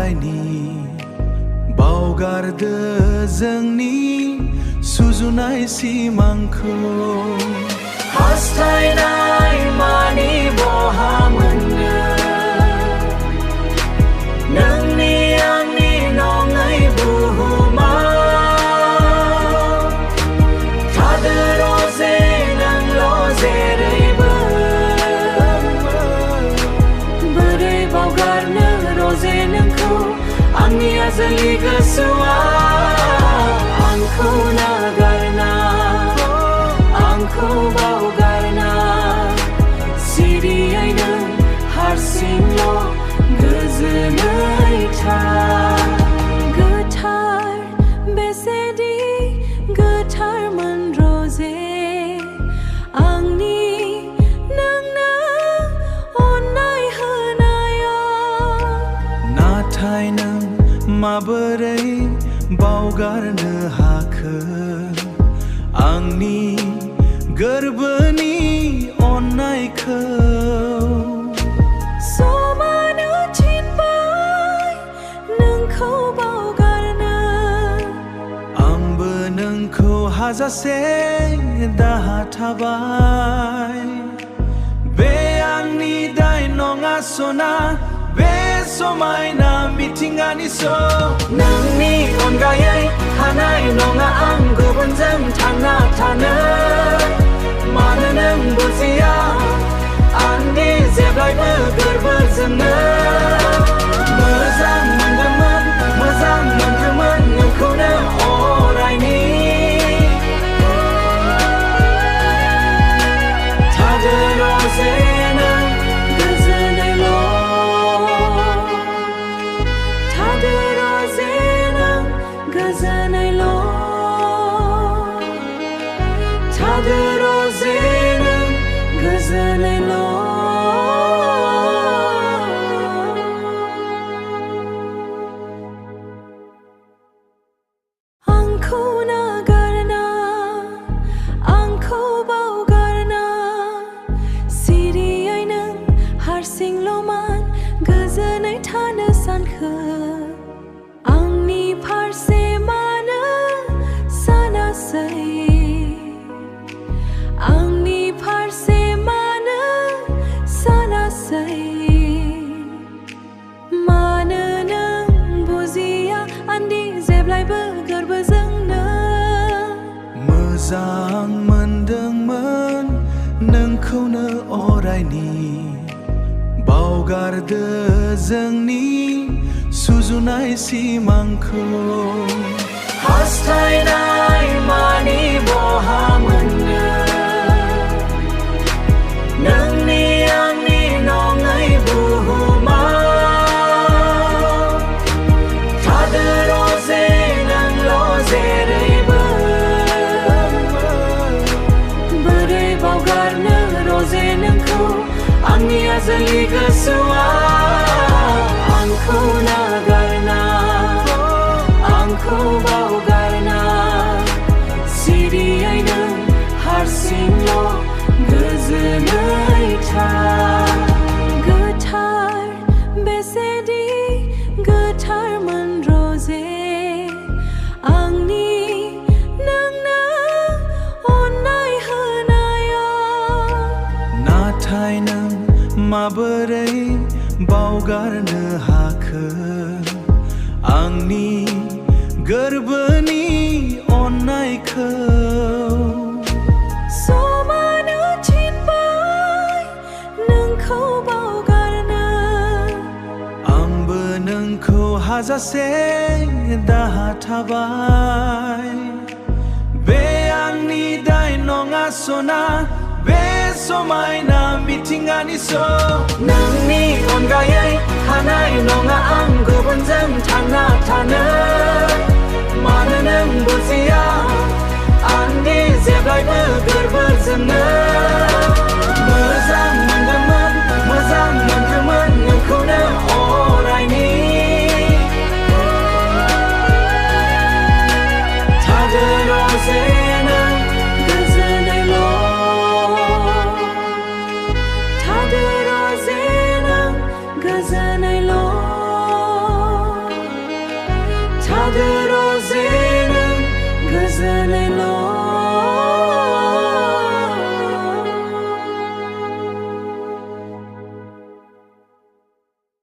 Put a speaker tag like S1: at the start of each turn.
S1: अरायनि बावगारदो जोंनि सुजुनाय सिमांखौ
S2: हास्थायनाय मानि बहा मोननो नोंनि आंनि नङै बुहुमाव थादो रजे नोंल' जेरैबो बोरै बावगारनो रजे नोंखौ आंनि आजोलि गोसोआ आंखौ नागारना आंखौ बावगारना सिरियैनो हारसिंल' गोजोनै था गोथार बेसेदि गोथारमोन रजे आंनि नोंनो अननाय होनायाव
S1: नाथाय नों माबोरै बावगारनो हाखो आंनि गोरबोनि अननायखौ
S2: समानो थिनबाय नोंखौ बावगारनो
S1: आंबो नोंखौ हाजासे दाहा थाबाय बे आंनि दाय नङा सना बे समायना मिथिंगानि
S2: नोंनि अनगायै थानाय नङा आं गुबुनजों थांना थानो मानो नों बुजिया आंनि जेब्लायबो गोरबोजोंनो मोजां मोनगौमोन नोंखौनो अरायनि थादो रजे नों गोजोनैल' थादो रजे नों गोजोनैल' आंखौ नागारना आंखौ बावगारना सिरियै नों हारसिंल'मान गोजोनै थानो सानखो आंनि फारसे मानो सानासै आंनि फारसे मानो सानासै मानो नों बुजिया आंनि जेब्लायबो गोरबोजोंनो
S1: मोजां मोनदोंमोन नोंखौनो अरायनि बावगारदो जोंनि सुजुनाय सिमांखौ
S2: हास्थायनाय मानि बहा मोननो नोंनि आंनि नङै बुहुमाव थादो रजे नोंल' जेरैबो बोरै बावगारनो रजे नोंखौ आंनि आजोलि गोसोआ आंखौ नागारना आंखौ बावगारना सिरियैनो हारसिंल' गोजोनै था गोथार बेसेदि गोथारमोन रजे आंनि नोंनो अननाय होनायाव
S1: नाथाय नों माबोरै बावगारनो हाखो आंनि गोरबोनि अननायखौ
S2: समानो थिनबाय नोंखौ बावगारनो
S1: आंबो नोंखौ हाजासे दाहा थाबाय बे आंनि दाय नङा सना बे समायना मिथिंगानि
S2: नोंनि अनगायै थानाय नङा आं गुबुनजों थांना थानो मानो नों बुजिया आंनि जेब्लायबो गोरबोजोंनो मोजां मोनगौमोन नोंखौनो अरायनि थादो रजे नों गोजोनैल' थागोन